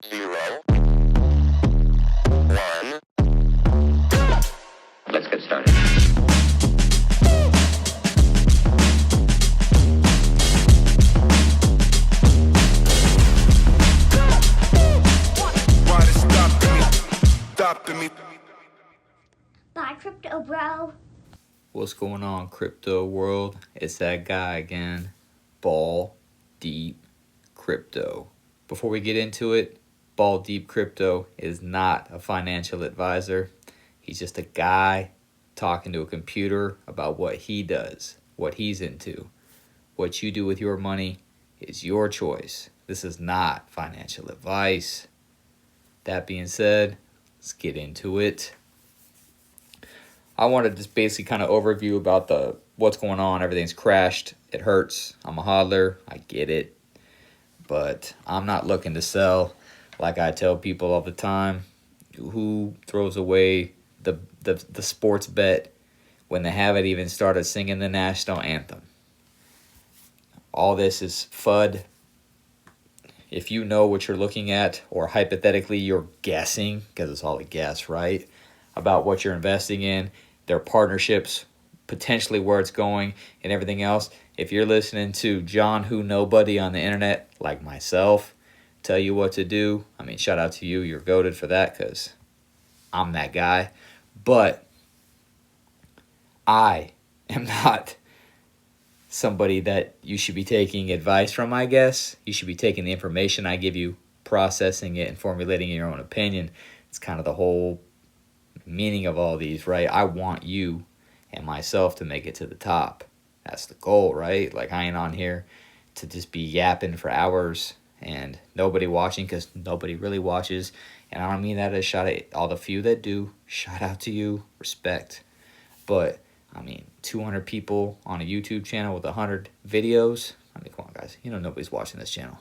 0, 1. Let's get started. Why they stopping me? Bye, crypto bro. What's going on, crypto world? It's that guy again, Ball Deep Crypto. Before we get into it, Ball Deep Crypto is not a financial advisor. He's just a guy talking to a computer about what he does, what he's into. What you do with your money is your choice. This is not financial advice. That being said, let's get into it. I wanted to just basically kind of overview about what's going on. Everything's crashed. It hurts. I'm a hodler. I get it. But I'm not looking to sell. Like I tell people all the time, who throws away the sports bet when they haven't even started singing the national anthem? All this is FUD. If you know what you're looking at, or hypothetically you're guessing, because it's all a guess, right, about what you're investing in, their partnerships, potentially where it's going, and everything else. If you're listening to John Who Nobody on the internet, like myself, tell you what to do, I mean, shout out to you. You're goated for that, because I'm that guy. But I am not somebody that you should be taking advice from, I guess. You should be taking the information I give you, processing it, and formulating your own opinion. It's kind of the whole meaning of all these, right? I want you and myself to make it to the top. That's the goal, right? Like, I ain't on here to just be yapping for hours and nobody watching, because nobody really watches. And I don't mean that as a shot at all the few that do. Shout out to you. Respect. But, I mean, 200 people on a YouTube channel with 100 videos. I mean, come on, guys. You know nobody's watching this channel.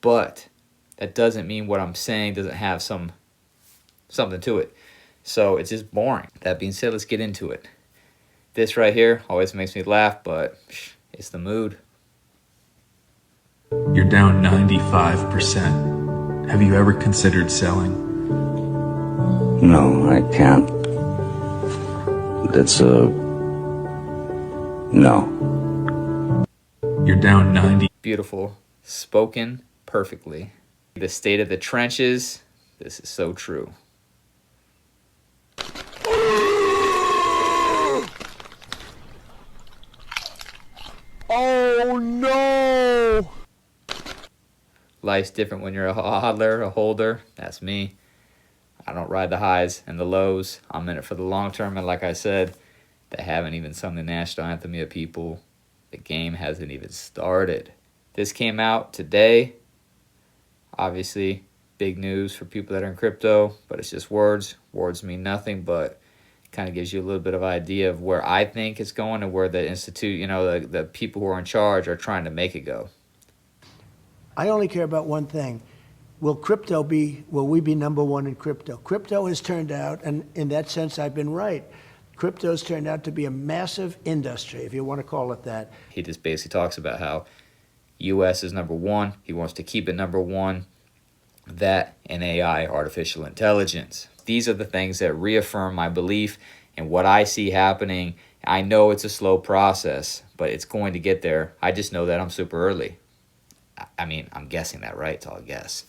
But that doesn't mean what I'm saying doesn't have something to it. So it's just boring. That being said, let's get into it. This right here always makes me laugh, but it's the mood. You're down 95%. Have you ever considered selling? No, I can't. That's no. You're down 90. Beautiful. Spoken perfectly. The state of the trenches. This is so true. Oh no! Life's different when you're a hodler, a holder. That's me. I don't ride the highs and the lows. I'm in it for the long term. And like I said, they haven't even sung the national anthem yet, people. The game hasn't even started. This came out today. Obviously, big news for people that are in crypto, but it's just words. Words mean nothing, but kind of gives you a little bit of idea of where I think it's going and where the institute, the people who are in charge are trying to make it go. I only care about one thing. Will we be number one in crypto? Crypto has turned out, and in that sense, I've been right. Crypto's turned out to be a massive industry, if you want to call it that. He just basically talks about how U.S. is number one. He wants to keep it number one. That and AI, artificial intelligence. These are the things that reaffirm my belief in what I see happening. I know it's a slow process, but it's going to get there. I just know that I'm super early. I mean, I'm guessing that, right? It's all a guess.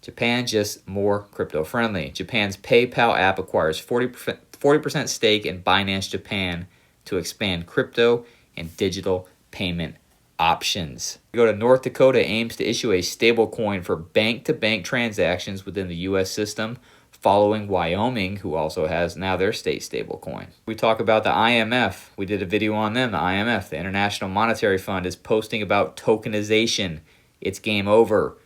Japan, just more crypto friendly. Japan's PayPal app acquires 40% stake in Binance Japan to expand crypto and digital payment options. We go to North Dakota, aims to issue a stable coin for bank-to-bank transactions within the U.S. system, following Wyoming, who also has now their state stable coin. We talk about the IMF. We did a video on them. The IMF, the International Monetary Fund, is posting about tokenization. It's game over.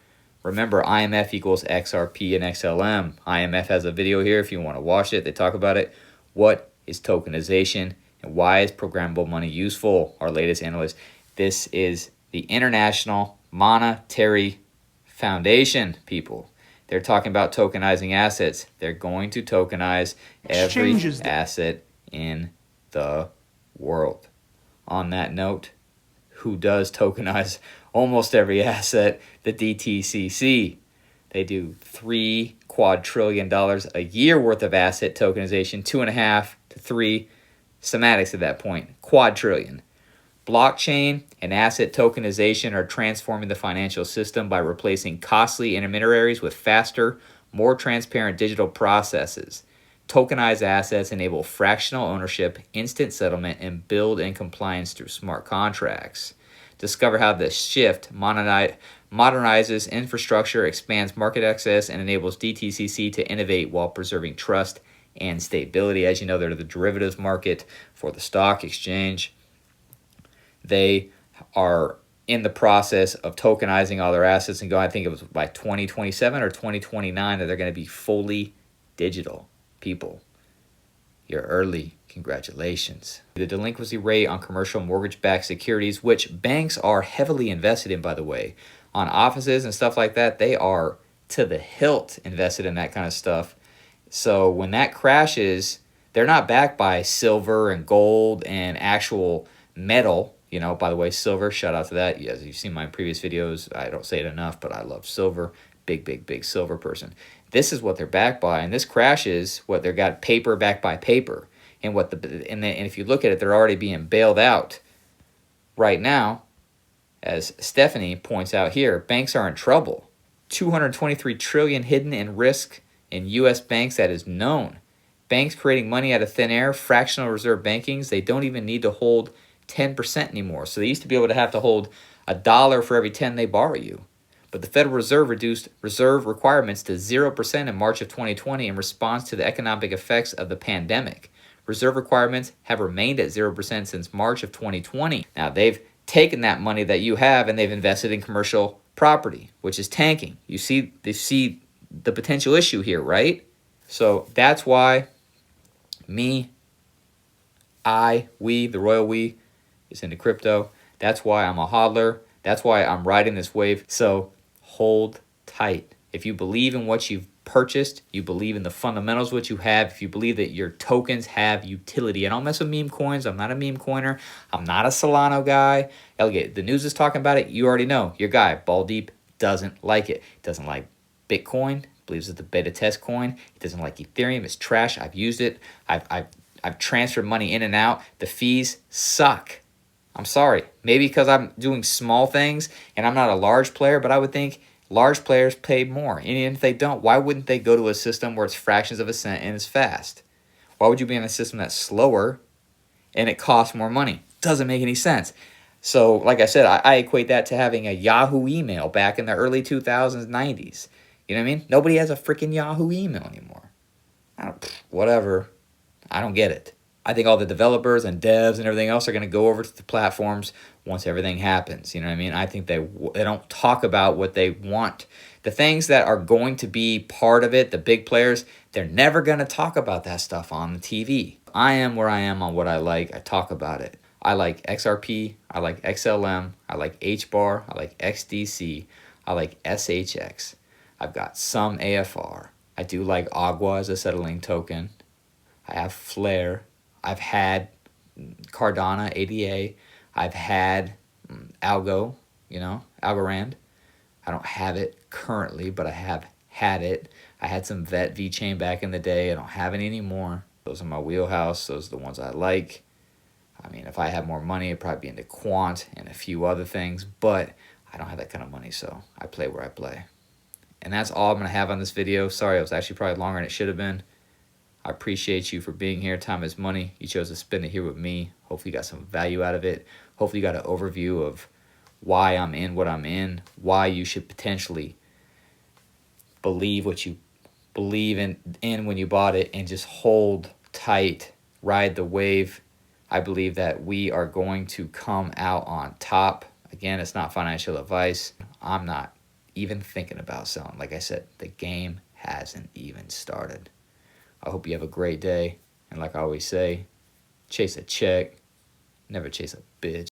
Remember, IMF equals XRP and XLM. IMF has a video here if you want to watch it. They talk about it. What is tokenization and why is programmable money useful? Our latest analyst. This is the International Monetary Foundation, people. They're talking about tokenizing assets. They're going to tokenize every asset in the world. On that note, who does tokenize almost every asset? The DTCC. They do $3 quadrillion a year worth of asset tokenization, 2.5 to 3 semantics at that point, quadrillion. Blockchain and asset tokenization are transforming the financial system by replacing costly intermediaries with faster, more transparent digital processes. Tokenized assets enable fractional ownership, instant settlement, and build-in compliance through smart contracts. Discover how this shift modernizes infrastructure, expands market access, and enables DTCC to innovate while preserving trust and stability. As you know, they're the derivatives market for the stock exchange. They are in the process of tokenizing all their assets and going, I think it was by 2027 or 2029 that they're going to be fully digital. People, you're early. Congratulations. The delinquency rate on commercial mortgage-backed securities, which banks are heavily invested in, by the way, on offices and stuff like that, they are to the hilt invested in that kind of stuff. So when that crashes, they're not backed by silver and gold and actual metal. You know, by the way, silver, shout out to that. As you've seen my previous videos, I don't say it enough, but I love silver. Big silver person. This is what they're backed by, and this crashes what they've got paper backed by paper. And and if you look at it, they're already being bailed out right now. As Stephanie points out here, banks are in trouble. 223 trillion hidden in risk in U.S. banks, that is known. Banks creating money out of thin air, fractional reserve bankings, they don't even need to hold 10% anymore. So they used to be able to have to hold $1 for every 10 they borrow you. But the Federal Reserve reduced reserve requirements to 0% in March of 2020 in response to the economic effects of the pandemic. Reserve requirements have remained at 0% since March of 2020. Now, they've taken that money that you have and they've invested in commercial property, which is tanking. They see the potential issue here, right? So that's why we, the royal we, is into crypto. That's why I'm a hodler. That's why I'm riding this wave. So hold tight. If you believe in what you've purchased, you believe in the fundamentals what you have, if you believe that your tokens have utility. I don't mess with meme coins. I'm not a meme coiner. I'm not a Solana guy. The news is talking about it. You already know. Your guy, Ball Deep, doesn't like it. Doesn't like Bitcoin. Believes it's the beta test coin. He doesn't like Ethereum. It's trash. I've used it. I've transferred money in and out. The fees suck. I'm sorry. Maybe because I'm doing small things and I'm not a large player, but I would think large players pay more. And if they don't, why wouldn't they go to a system where it's fractions of a cent and it's fast? Why would you be in a system that's slower and it costs more money? Doesn't make any sense. So, like I said, I equate that to having a Yahoo email back in the early 2000s, 90s. You know what I mean? Nobody has a freaking Yahoo email anymore. Whatever. I don't get it. I think all the developers and devs and everything else are going to go over to the platforms once everything happens. You know what I mean? I think they don't talk about what they want. The things that are going to be part of it, the big players, they're never going to talk about that stuff on the TV. I am where I am on what I like. I talk about it. I like XRP. I like XLM. I like HBAR. I like XDC. I like SHX. I've got some AFR. I do like Agua as a settling token. I have Flare. I've had Cardano, ADA. I've had Algo, Algorand. I don't have it currently, but I have had it. I had some VET VeChain back in the day. I don't have any anymore. Those are my wheelhouse. Those are the ones I like. I mean, if I had more money, I'd probably be into quant and a few other things, but I don't have that kind of money, so I play where I play. And that's all I'm going to have on this video. Sorry, it was actually probably longer than it should have been. I appreciate you for being here. Time is money. You chose to spend it here with me. Hopefully you got some value out of it. Hopefully you got an overview of why I'm in what I'm in, why you should potentially believe what you believe in when you bought it, and just hold tight, ride the wave. I believe that we are going to come out on top. Again, it's not financial advice. I'm not even thinking about selling. Like I said, the game hasn't even started. I hope you have a great day. And like I always say, chase a check, never chase a bitch.